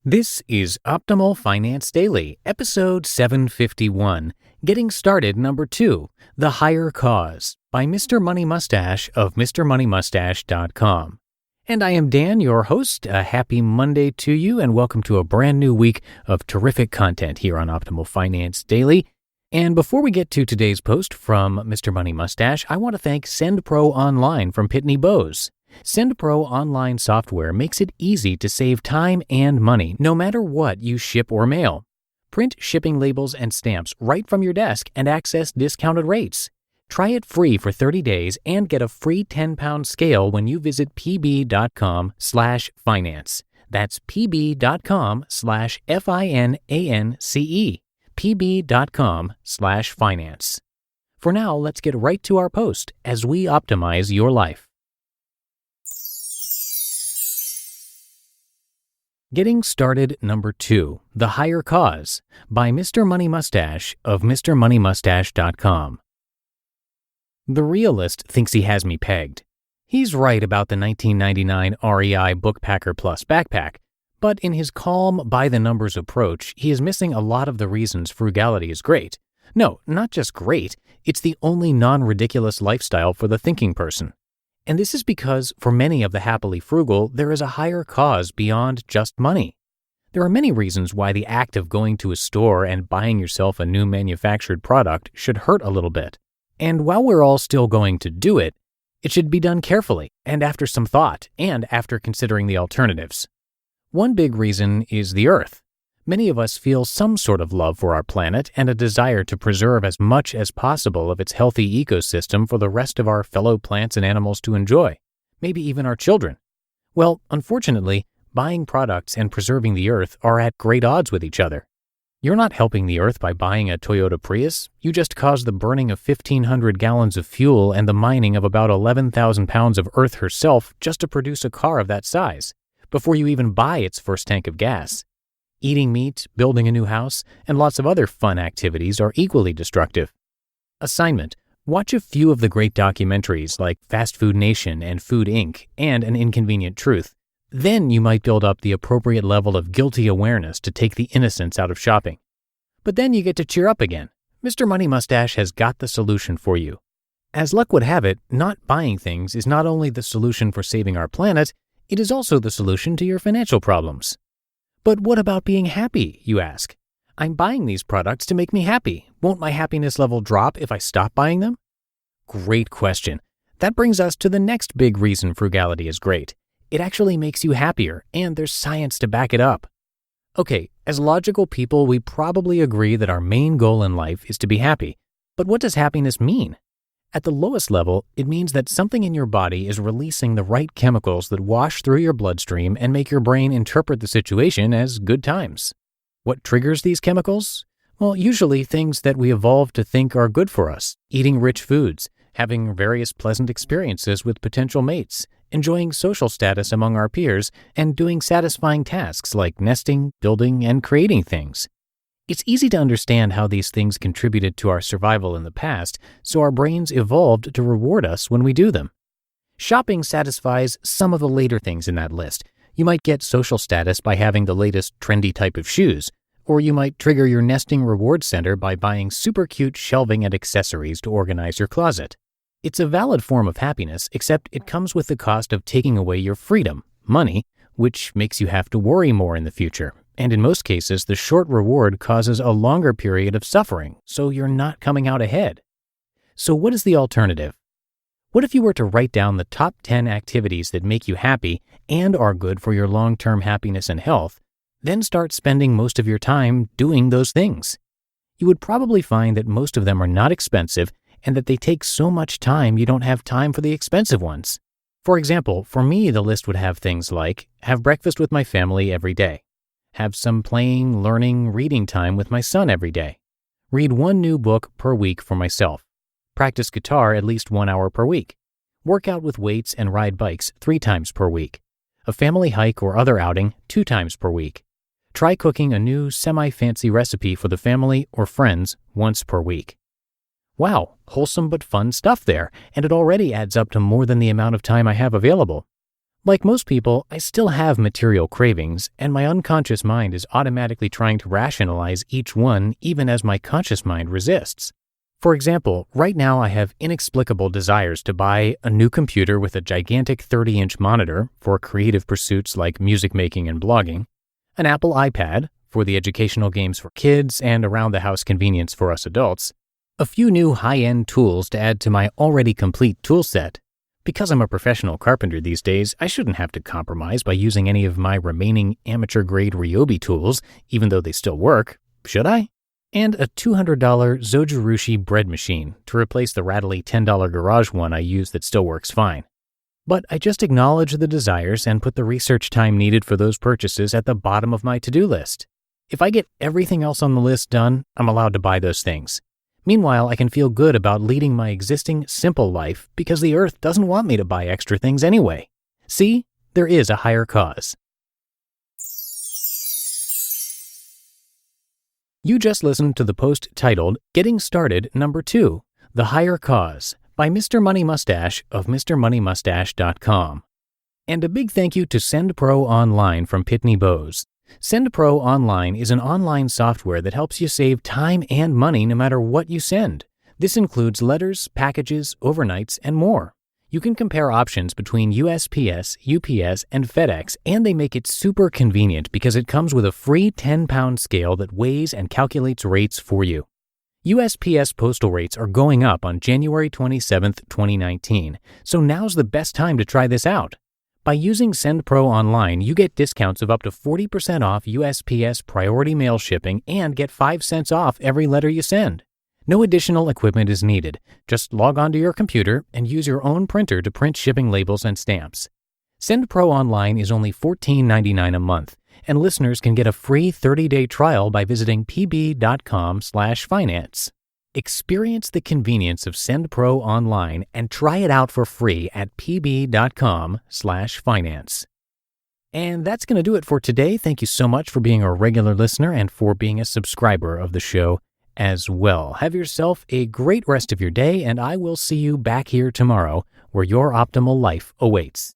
This is Optimal Finance Daily, episode 751, Getting Started number 2, The Higher Cause, by Mr. Money Mustache of MrMoneyMustache.com. And I am Dan, your host. A happy Monday to you, and welcome to a brand new week of terrific content here on Optimal Finance Daily. And before we get to today's post from Mr. Money Mustache, I want to thank SendPro Online from Pitney Bowes. SendPro online software makes it easy to save time and money, no matter what you ship or mail. Print shipping labels and stamps right from your desk and access discounted rates. Try it free for 30 days and get a free 10-pound scale when you visit pb.com/finance. That's pb.com/finance. pb.com/finance. For now, let's get right to our post as we optimize your life. Getting Started number 2, The Higher Cause, by Mr. Money Mustache of MrMoneyMustache.com. The realist thinks he has me pegged. He's right about the 1999 REI Bookpacker Plus backpack, but in his calm, by-the-numbers approach, he is missing a lot of the reasons frugality is great. No, not just great, it's the only non-ridiculous lifestyle for the thinking person. And this is because, for many of the happily frugal, there is a higher cause beyond just money. There are many reasons why the act of going to a store and buying yourself a new manufactured product should hurt a little bit. And while we're all still going to do it, it should be done carefully and after some thought and after considering the alternatives. One big reason is the Earth. Many of us feel some sort of love for our planet and a desire to preserve as much as possible of its healthy ecosystem for the rest of our fellow plants and animals to enjoy, maybe even our children. Well, unfortunately, buying products and preserving the Earth are at great odds with each other. You're not helping the Earth by buying a Toyota Prius. You just caused the burning of 1,500 gallons of fuel and the mining of about 11,000 pounds of Earth herself just to produce a car of that size, before you even buy its first tank of gas. Eating meat, building a new house, and lots of other fun activities are equally destructive. Assignment: watch a few of the great documentaries like Fast Food Nation and Food Inc. and An Inconvenient Truth. Then you might build up the appropriate level of guilty awareness to take the innocence out of shopping. But then you get to cheer up again. Mr. Money Mustache has got the solution for you. As luck would have it, not buying things is not only the solution for saving our planet, it is also the solution to your financial problems. But what about being happy, you ask? I'm buying these products to make me happy. Won't my happiness level drop if I stop buying them? Great question. That brings us to the next big reason frugality is great. It actually makes you happier, and there's science to back it up. Okay, as logical people, we probably agree that our main goal in life is to be happy. But what does happiness mean? At the lowest level, it means that something in your body is releasing the right chemicals that wash through your bloodstream and make your brain interpret the situation as good times. What triggers these chemicals? Well, usually things that we evolved to think are good for us: eating rich foods, having various pleasant experiences with potential mates, enjoying social status among our peers, and doing satisfying tasks like nesting, building, and creating things. It's easy to understand how these things contributed to our survival in the past, so our brains evolved to reward us when we do them. Shopping satisfies some of the later things in that list. You might get social status by having the latest trendy type of shoes, or you might trigger your nesting reward center by buying super cute shelving and accessories to organize your closet. It's a valid form of happiness, except it comes with the cost of taking away your freedom, money, which makes you have to worry more in the future. And in most cases, the short reward causes a longer period of suffering, so you're not coming out ahead. So what is the alternative? What if you were to write down the top 10 activities that make you happy and are good for your long-term happiness and health, then start spending most of your time doing those things? You would probably find that most of them are not expensive and that they take so much time you don't have time for the expensive ones. For example, for me, the list would have things like have breakfast with my family every day, have some playing, learning, reading time with my son every day, read one new book per week for myself, practice guitar at least 1 hour per week, work out with weights and ride bikes 3 times per week, a family hike or other outing 2 times per week, try cooking a new semi-fancy recipe for the family or friends once per week. Wow, wholesome but fun stuff there, and it already adds up to more than the amount of time I have available. Like most people, I still have material cravings, and my unconscious mind is automatically trying to rationalize each one even as my conscious mind resists. For example, right now I have inexplicable desires to buy a new computer with a gigantic 30-inch monitor for creative pursuits like music making and blogging, an Apple iPad for the educational games for kids and around-the-house convenience for us adults, a few new high-end tools to add to my already complete tool set. Because I'm a professional carpenter these days, I shouldn't have to compromise by using any of my remaining amateur-grade Ryobi tools, even though they still work, should I? And a $200 Zojirushi bread machine to replace the rattly $10 garage one I use that still works fine. But I just acknowledge the desires and put the research time needed for those purchases at the bottom of my to-do list. If I get everything else on the list done, I'm allowed to buy those things. Meanwhile, I can feel good about leading my existing simple life because the earth doesn't want me to buy extra things anyway. See, there is a higher cause. You just listened to the post titled Getting Started Number 2, The Higher Cause by Mr. Money Mustache of MrMoneyMustache.com. And a big thank you to SendPro Online from Pitney Bowes. SendPro Online is an online software that helps you save time and money no matter what you send. This includes letters, packages, overnights, and more. You can compare options between USPS, UPS, and FedEx, and they make it super convenient because it comes with a free 10-pound scale that weighs and calculates rates for you. USPS postal rates are going up on January 27, 2019, so now's the best time to try this out. By using SendPro Online, you get discounts of up to 40% off USPS priority mail shipping and get 5 cents off every letter you send. No additional equipment is needed. Just log onto your computer and use your own printer to print shipping labels and stamps. SendPro Online is only $14.99 a month, and listeners can get a free 30-day trial by visiting pb.com/finance. Experience the convenience of SendPro Online and try it out for free at pb.com/finance. And that's going to do it for today. Thank you so much for being a regular listener and for being a subscriber of the show as well. Have yourself a great rest of your day, and I will see you back here tomorrow where your optimal life awaits.